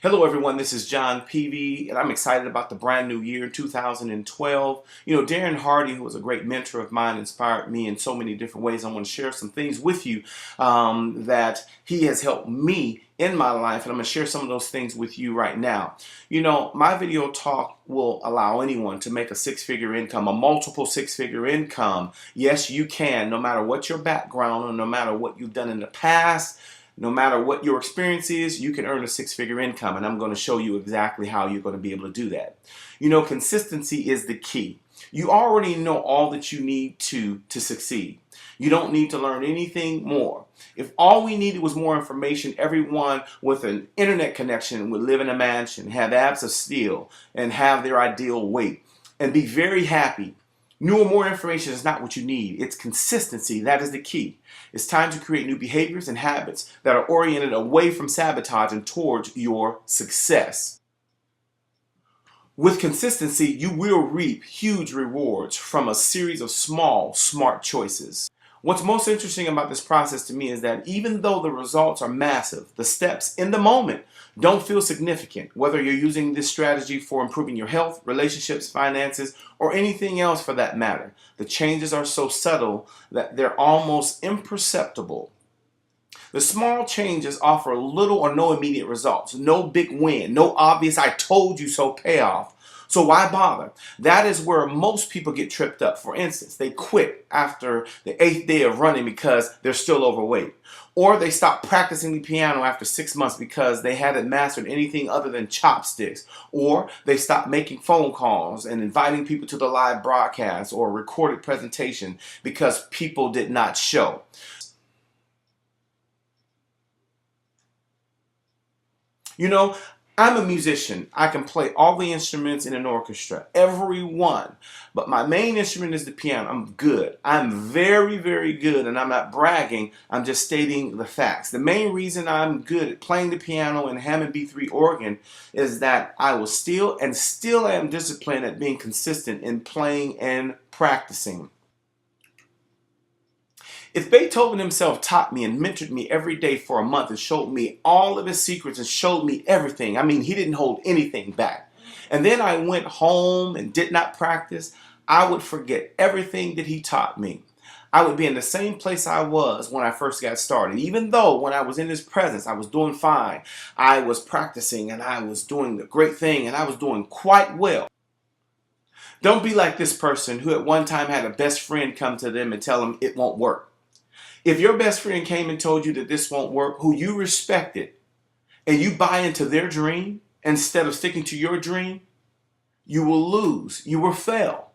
Hello everyone, this is John Peavy, and I'm excited about the brand new year, 2012. Darren Hardy, who was a great mentor of mine, inspired me in so many different ways. I want to share some things with you that he has helped me in my life, and I'm going to share some of those things with you right now. My video talk will allow anyone to make a six-figure income, a multiple six-figure income. Yes, you can, no matter what your background or no matter what you've done in the past. No matter what your experience is, you can earn a six-figure income, and I'm going to show you exactly how you're going to be able to do that. Consistency is the key. You already know all that you need to succeed. You don't need to learn anything more. If all we needed was more information, everyone with an internet connection would live in a mansion, have abs of steel, and have their ideal weight, and be very happy. New or more information is not what you need. It's consistency. That is the key. It's time to create new behaviors and habits that are oriented away from sabotage and towards your success. With consistency, you will reap huge rewards from a series of small, smart choices. What's most interesting about this process to me is that even though the results are massive, the steps in the moment don't feel significant, whether you're using this strategy for improving your health, relationships, finances, or anything else for that matter. The changes are so subtle that they're almost imperceptible. The small changes offer little or no immediate results, no big win, no obvious "I told you so" payoff. So why bother? That is where most people get tripped up. For instance, they quit after the 8th day of running because they're still overweight. Or they stop practicing the piano after 6 months because they hadn't mastered anything other than chopsticks. Or they stop making phone calls and inviting people to the live broadcast or recorded presentation because people did not show. I'm a musician. I can play all the instruments in an orchestra, every one. But my main instrument is the piano. I'm good. I'm very, very good, and I'm not bragging. I'm just stating the facts. The main reason I'm good at playing the piano and Hammond B3 organ is that I was still am disciplined at being consistent in playing and practicing. If Beethoven himself taught me and mentored me every day for a month and showed me all of his secrets and showed me everything, he didn't hold anything back. And then I went home and did not practice, I would forget everything that he taught me. I would be in the same place I was when I first got started. Even though when I was in his presence, I was doing fine. I was practicing and I was doing the great thing and I was doing quite well. Don't be like this person who at one time had a best friend come to them and tell them it won't work. If your best friend came and told you that this won't work, who you respected, and you buy into their dream instead of sticking to your dream, you will lose. You will fail.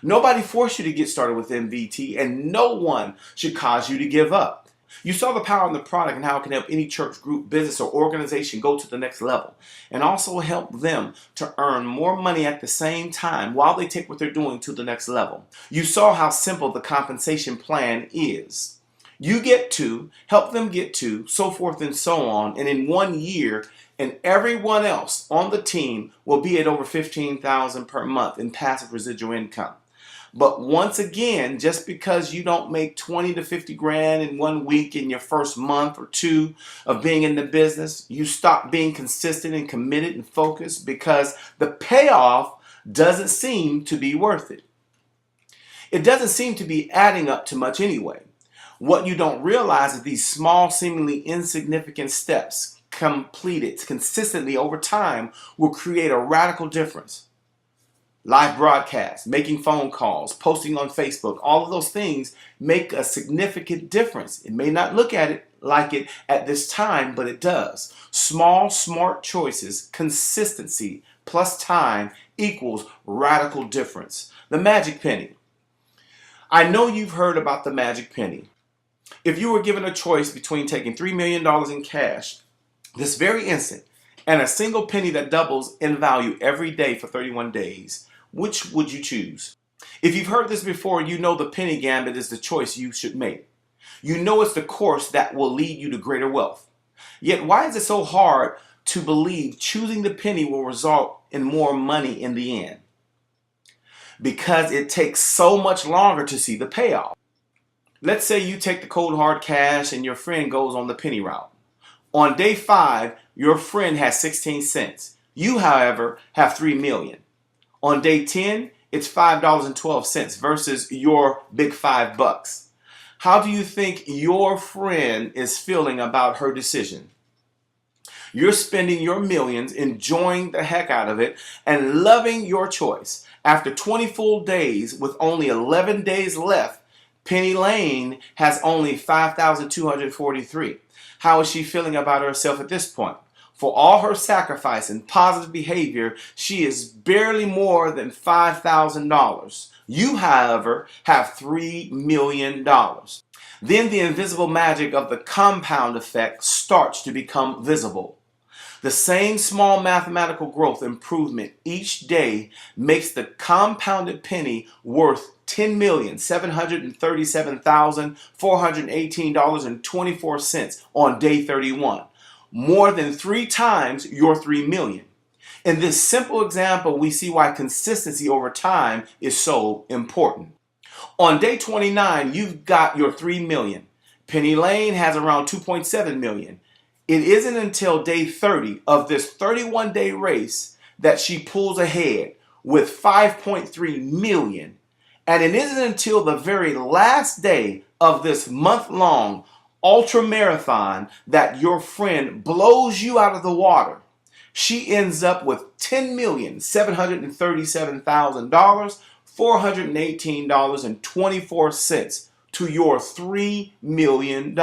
Nobody forced you to get started with MVT, and no one should cause you to give up. You saw the power in the product and how it can help any church, group, business, or organization go to the next level, and also help them to earn more money at the same time while they take what they're doing to the next level. You saw how simple the compensation plan is. You get to, help them get to, so forth and so on, and in 1 year, and everyone else on the team will be at over $15,000 per month in passive residual income. But once again, just because you don't make 20 to 50 grand in 1 week in your first month or two of being in the business, you stop being consistent and committed and focused because the payoff doesn't seem to be worth it. It doesn't seem to be adding up to much anyway. What you don't realize is these small, seemingly insignificant steps completed consistently over time will create a radical difference. Live broadcasts, making phone calls, posting on Facebook, all of those things make a significant difference. It may not look at it like it at this time, but it does. Small, smart choices, consistency plus time equals radical difference. The magic penny. I know you've heard about the magic penny. If you were given a choice between taking $3 million in cash this very instant and a single penny that doubles in value every day for 31 days, which would you choose? If you've heard this before, you know the penny gambit is the choice you should make. You know it's the course that will lead you to greater wealth. Yet why is it so hard to believe choosing the penny will result in more money in the end? Because it takes so much longer to see the payoff. Let's say you take the cold hard cash and your friend goes on the penny route. On day 5, your friend has 16 cents. You, however, have 3 million. On day 10, it's $5.12 versus your big $5. How do you think your friend is feeling about her decision? You're spending your millions, enjoying the heck out of it, and loving your choice. After 20 full days, with only 11 days left, Penny Lane has only 5,243. How is she feeling about herself at this point? For all her sacrifice and positive behavior, she is barely more than $5,000. You, however, have $3 million. Then the invisible magic of the compound effect starts to become visible. The same small mathematical growth improvement each day makes the compounded penny worth $10,737,418.24 on day 31, more than 3 times your 3 million. In this simple example, we see why consistency over time is so important. On day 29, you've got your 3 million. Penny Lane has around 2.7 million. It isn't until day 30 of this 31-day race that she pulls ahead with 5.3 million. And it isn't until the very last day of this month-long ultra marathon that your friend blows you out of the water. She ends up with $10,737,000, $418.24 to your $3 million.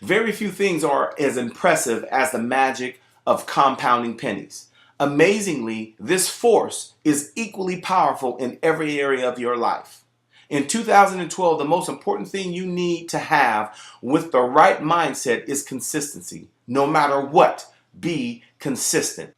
Very few things are as impressive as the magic of compounding pennies. Amazingly, this force is equally powerful in every area of your life. In 2012, the most important thing you need to have with the right mindset is consistency. No matter what, be consistent.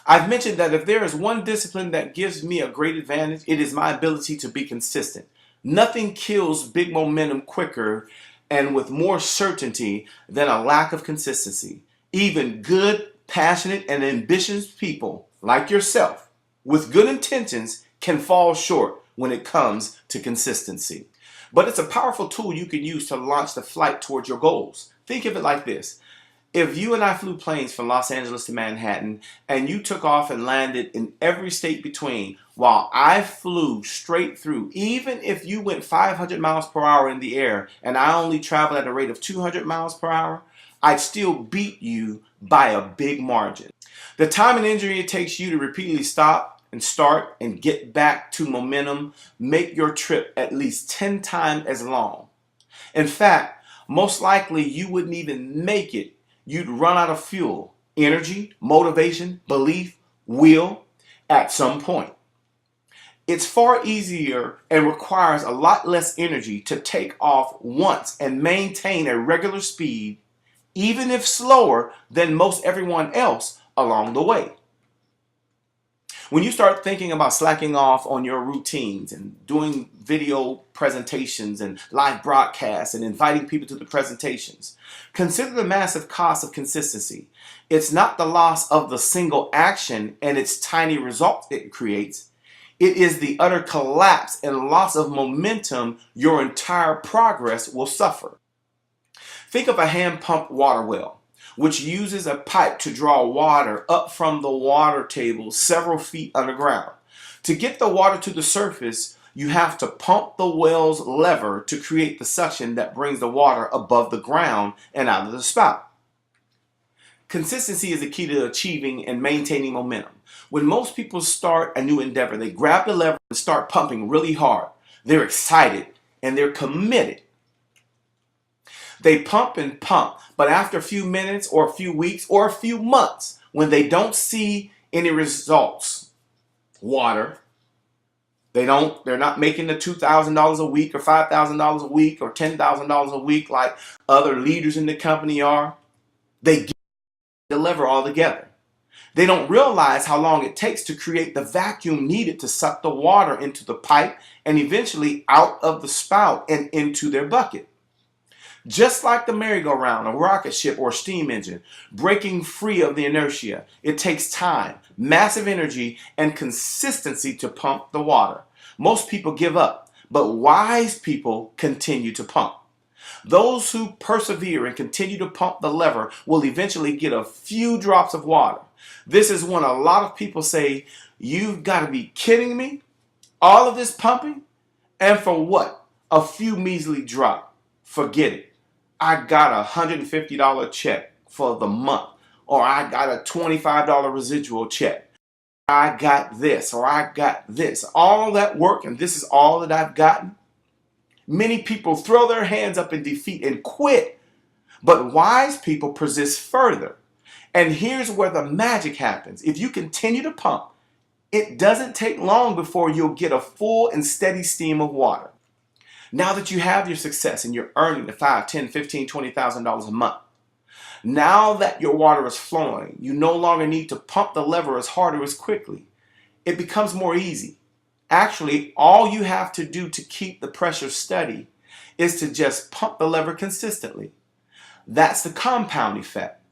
I've mentioned that if there is one discipline that gives me a great advantage, it is my ability to be consistent. Nothing kills big momentum quicker and with more certainty than a lack of consistency. Even good, passionate, and ambitious people like yourself with good intentions can fall short when it comes to consistency. But it's a powerful tool you can use to launch the flight towards your goals. Think of it like this. If you and I flew planes from Los Angeles to Manhattan and you took off and landed in every state between while I flew straight through, even if you went 500 miles per hour in the air and I only traveled at a rate of 200 miles per hour, I'd still beat you by a big margin. The time and energy it takes you to repeatedly stop and start and get back to momentum make your trip at least 10 times as long. In fact, most likely you wouldn't even make it. You'd run out of fuel, energy, motivation, belief, will at some point. It's far easier and requires a lot less energy to take off once and maintain a regular speed, even if slower than most everyone else along the way. When you start thinking about slacking off on your routines and doing video presentations and live broadcasts and inviting people to the presentations, consider the massive cost of consistency. It's not the loss of the single action and its tiny results it creates. It is the utter collapse and loss of momentum your entire progress will suffer. Think of a hand-pumped water well, which uses a pipe to draw water up from the water table several feet underground. To get the water to the surface, you have to pump the well's lever to create the suction that brings the water above the ground and out of the spout. Consistency is the key to achieving and maintaining momentum. When most people start a new endeavor, they grab the lever and start pumping really hard. They're excited and they're committed. They pump and pump, but after a few minutes or a few weeks or a few months, when they don't see any results, they're not making the $2,000 a week or $5,000 a week or $10,000 a week like other leaders in the company are, they get the lever altogether. They don't realize how long it takes to create the vacuum needed to suck the water into the pipe and eventually out of the spout and into their bucket. Just like the merry-go-round, a rocket ship, or a steam engine, breaking free of the inertia, it takes time, massive energy, and consistency to pump the water. Most people give up, but wise people continue to pump. Those who persevere and continue to pump the lever will eventually get a few drops of water. This is when a lot of people say, "You've got to be kidding me. All of this pumping? And for what? A few measly drops. Forget it. I got a $150 check for the month, or I got a $25 residual check. I got this, or I got this. All that work, and this is all that I've gotten." Many people throw their hands up in defeat and quit, but wise people persist further. And here's where the magic happens. If you continue to pump, it doesn't take long before you'll get a full and steady stream of water. Now that you have your success and you're earning the $5, $10, $15, $20,000 a month, now that your water is flowing, you no longer need to pump the lever as hard or as quickly. It becomes more easy. Actually, all you have to do to keep the pressure steady is to just pump the lever consistently. That's the compound effect.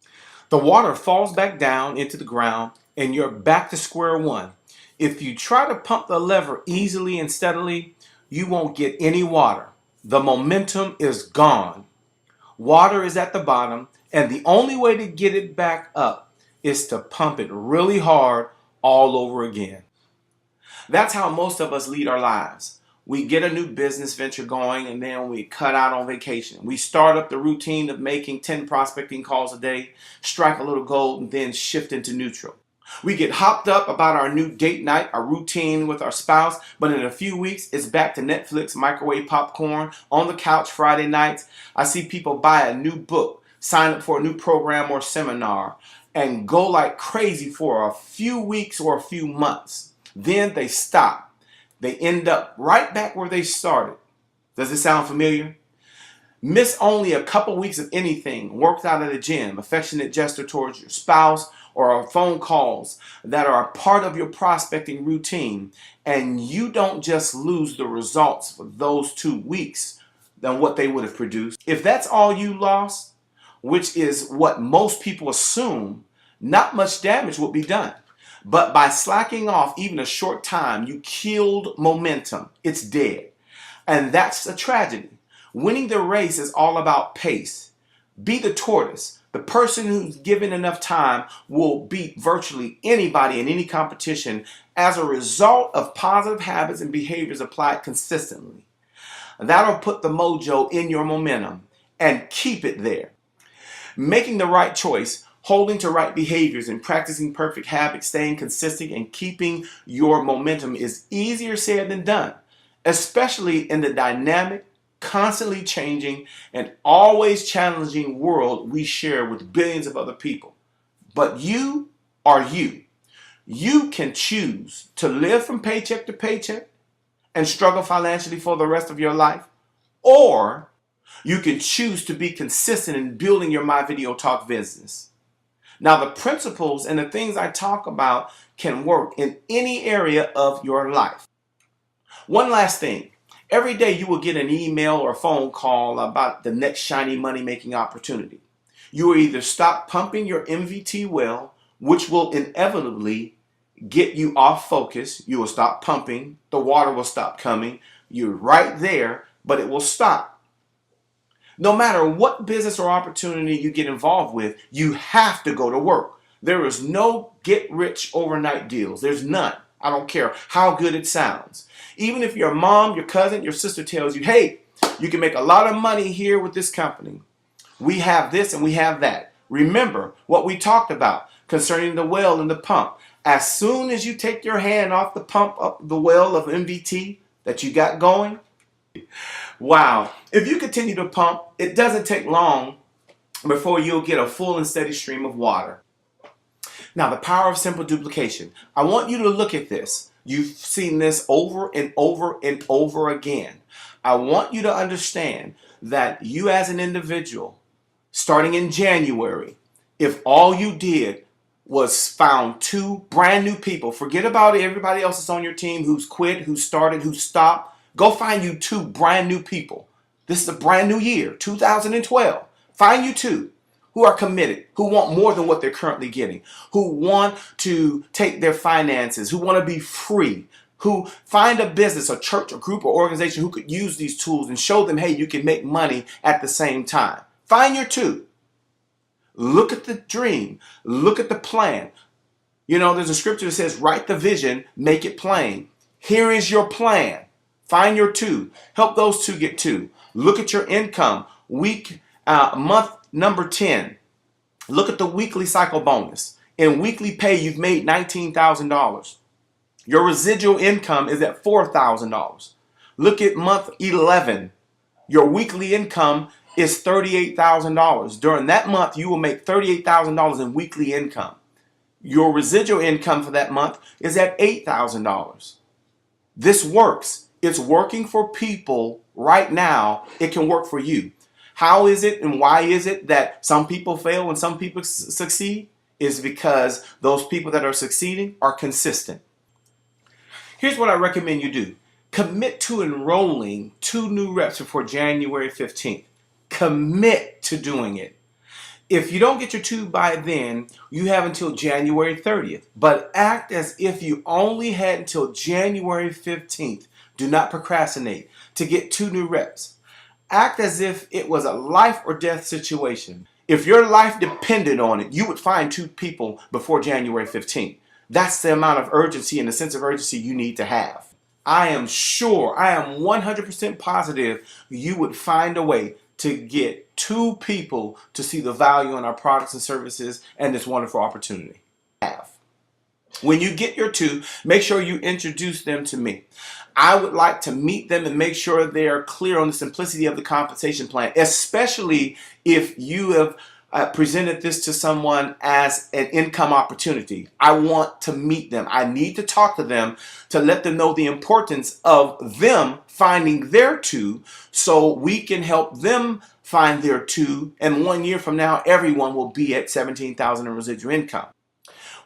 The water falls back down into the ground and you're back to square one. If you try to pump the lever easily and steadily, you won't get any water. The momentum is gone. Water is at the bottom, and the only way to get it back up is to pump it really hard all over again. That's how most of us lead our lives. We get a new business venture going and then we cut out on vacation. We start up the routine of making 10 prospecting calls a day, strike a little gold, and then shift into neutral. We get hopped up about our new date night, our routine with our spouse, but in a few weeks, it's back to Netflix, microwave popcorn, on the couch Friday nights. I see people buy a new book, sign up for a new program or seminar, and go like crazy for a few weeks or a few months. Then they stop. They end up right back where they started. Does it sound familiar? Miss only a couple weeks of anything, worked out at a gym, affectionate gesture towards your spouse, or phone calls that are part of your prospecting routine, and you don't just lose the results for those 2 weeks than what they would have produced. If that's all you lost, which is what most people assume, not much damage will be done. But by slacking off even a short time, you killed momentum. It's dead. And that's a tragedy. Winning the race is all about pace. Be the tortoise. The person who's given enough time will beat virtually anybody in any competition as a result of positive habits and behaviors applied consistently. That'll put the mojo in your momentum and keep it there. Making the right choice, holding to right behaviors, and practicing perfect habits, staying consistent and keeping your momentum is easier said than done, especially in the dynamic, constantly changing, and always challenging world we share with billions of other people. But you are you. You can choose to live from paycheck to paycheck and struggle financially for the rest of your life, or you can choose to be consistent in building your My Video Talk business. Now, the principles and the things I talk about can work in any area of your life. One last thing. Every day you will get an email or a phone call about the next shiny money-making opportunity. You will either stop pumping your MVT well, which will inevitably get you off focus. You will stop pumping. The water will stop coming. You're right there, but it will stop. No matter what business or opportunity you get involved with, you have to go to work. There is no get rich overnight deals. There's none. I don't care how good it sounds. Even if your mom, your cousin, your sister tells you, hey, you can make a lot of money here with this company. We have this and we have that. Remember what we talked about concerning the well and the pump. As soon as you take your hand off the pump up the well of MVT that you got going, wow, if you continue to pump, it doesn't take long before you'll get a full and steady stream of water. Now, the power of simple duplication. I want you to look at this. You've seen this over and over and over again. I want you to understand that you as an individual, starting in January, if all you did was found 2 brand new people, forget about everybody else that's on your team who's quit, who started, who stopped. Go find you 2 brand new people. This is a brand new year, 2012. Find you 2 who are committed, who want more than what they're currently getting, who want to take their finances, who want to be free. who find a business, a church, a group, or organization who could use these tools and show them, hey, you can make money at the same time. Find your two. Look at the dream. Look at the plan. You know, there's a scripture that says, write the vision, make it plain. Here is your plan. Find your two. Help those two get two. Look at your income. Month number 10. Look at the weekly cycle bonus. In weekly pay, you've made $19,000. Your residual income is at $4,000. Look at month 11. Your weekly income is $38,000. During that month, you will make $38,000 in weekly income. Your residual income for that month is at $8,000. This works. It's working for people right now. It can work for you. How is it and why is it that some people fail and some people succeed? Is because those people that are succeeding are consistent. Here's what I recommend you do. Commit to enrolling 2 new reps before January 15th. Commit to doing it. If you don't get your 2 by then, you have until January 30th. But act as if you only had until January 15th. Do not procrastinate to get 2 new reps. Act as if it was a life or death situation. If your life depended on it, you would find 2 people before January 15th. That's the amount of urgency and the sense of urgency you need to have. I am sure, I am 100% positive you would find a way to get 2 people to see the value in our products and services and this wonderful opportunity. When you get your 2, make sure you introduce them to me. I would like to meet them and make sure they are clear on the simplicity of the compensation plan, especially if you have presented this to someone as an income opportunity. I want to meet them. I need to talk to them to let them know the importance of them finding their 2 so we can help them find their 2. And 1 year from now, everyone will be at $17,000 in residual income.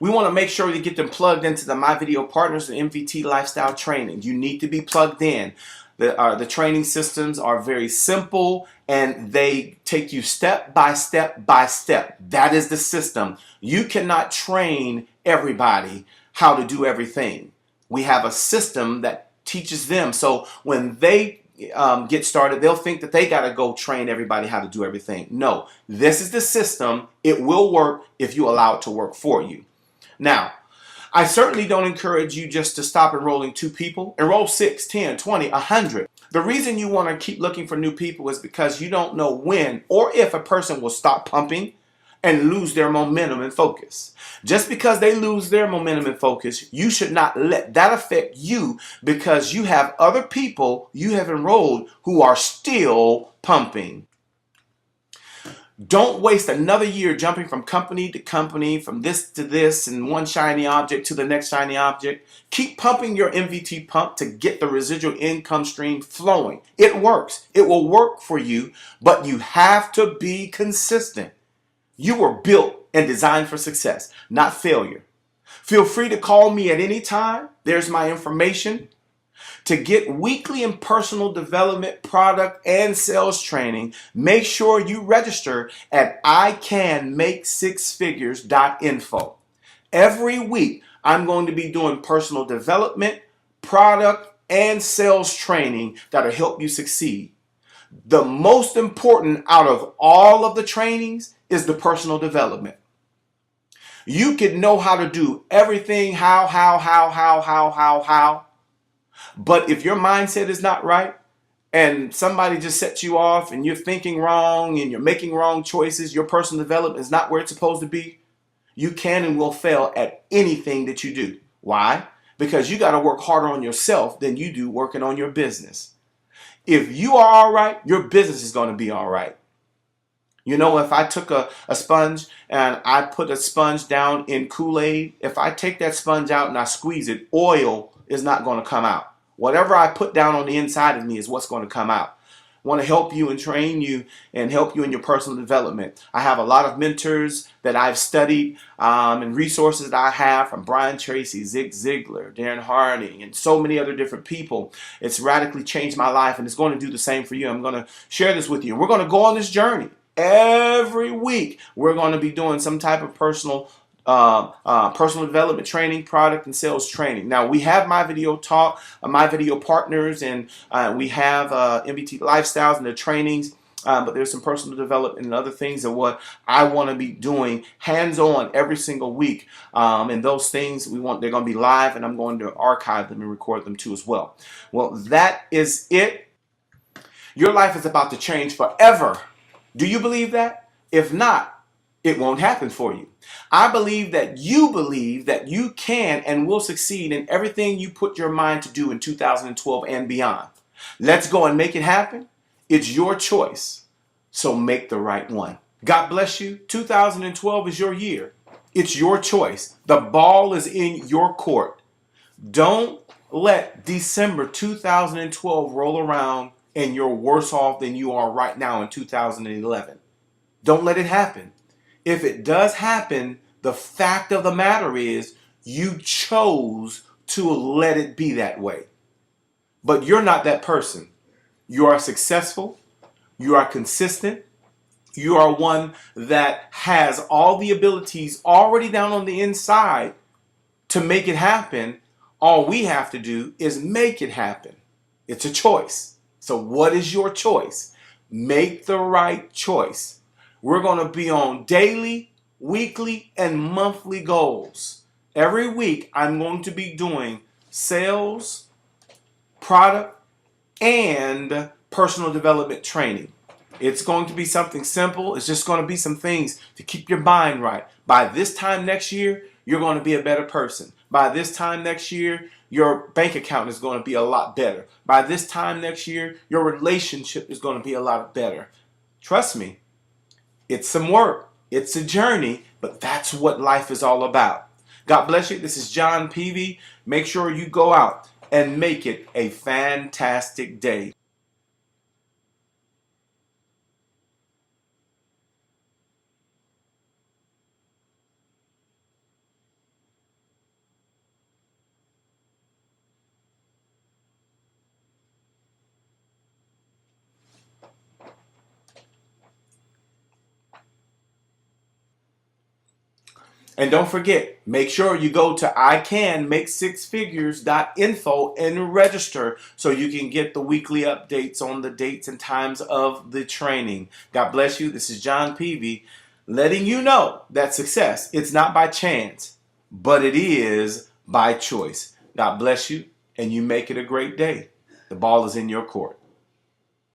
We want to make sure you get them plugged into the My Video Partners and MVT Lifestyle Training. You need to be plugged in. The training systems are very simple and they take you step by step by step. That is the system. You cannot train everybody how to do everything. We have a system that teaches them. So when they get started, they'll think that they got to go train everybody how to do everything. No, this is the system. It will work if you allow it to work for you. Now, I certainly don't encourage you just to stop enrolling 2 people. Enroll 6, 10, 20, 100. The reason you want to keep looking for new people is because you don't know when or if a person will stop pumping and lose their momentum and focus. Just because they lose their momentum and focus, you should not let that affect you because you have other people you have enrolled who are still pumping. Don't waste another year jumping from company to company, from this to this, and one shiny object to the next shiny object. Keep pumping your MVT pump to get the residual income stream flowing. It works. It will work for you, but you have to be consistent. You were built and designed for success, not failure. Feel free to call me at any time. There's my information. To get weekly and personal development, product, and sales training, make sure you register at icanmakesixfigures.info. Every week, I'm going to be doing personal development, product, and sales training that'll help you succeed. The most important out of all of the trainings is the personal development. You can know how to do everything, how. But if your mindset is not right and somebody just sets you off and you're thinking wrong and you're making wrong choices, your personal development is not where it's supposed to be, you can and will fail at anything that you do. Why? Because you got to work harder on yourself than you do working on your business. If you are all right, your business is going to be all right. You know, if I took a sponge and I put a sponge down in Kool-Aid, if I take that sponge out and I squeeze it, oil is not going to come out. Whatever I put down on the inside of me is what's going to come out. I want to help you and train you and help you in your personal development. I have a lot of mentors that I've studied and resources that I have from Brian Tracy, Zig Ziglar, Darren Harding, and so many other different people. It's radically changed my life and it's going to do the same for you. I'm going to share this with you. We're going to go on this journey. Every week, we're going to be doing some type of personal personal development training, product and sales training. Now we have My Video Talk, My Video Partners, and we have MBT Lifestyles and the trainings. But there's some personal development and other things of what I want to be doing hands-on every single week. And those things they're going to be live, and I'm going to archive them and record them too as well. Well, that is it. Your life is about to change forever. Do you believe that? If not, it won't happen for you. I believe that you can and will succeed in everything you put your mind to do in 2012 and beyond. Let's go and make it happen. It's your choice. So make the right one. God bless you. 2012 is your year. It's your choice. The ball is in your court. Don't let December 2012 roll around and you're worse off than you are right now in 2011. Don't let it happen. If it does happen, the fact of the matter is you chose to let it be that way. But you're not that person. You are successful. You are consistent. You are one that has all the abilities already down on the inside to make it happen. All we have to do is make it happen. It's a choice. So what is your choice? Make the right choice. We're going to be on daily, weekly, and monthly goals. Every week, I'm going to be doing sales, product, and personal development training. It's going to be something simple. It's just going to be some things to keep your mind right. By this time next year, you're going to be a better person. By this time next year, your bank account is going to be a lot better. By this time next year, your relationship is going to be a lot better. Trust me, it's some work. It's a journey, but that's what life is all about. God bless you. This is John Peavy. Make sure you go out and make it a fantastic day. And don't forget, make sure you go to icanmakesixfigures.info and register so you can get the weekly updates on the dates and times of the training. God bless you. This is John Peavy, letting you know that success, it's not by chance, but it is by choice. God bless you, and you make it a great day. The ball is in your court.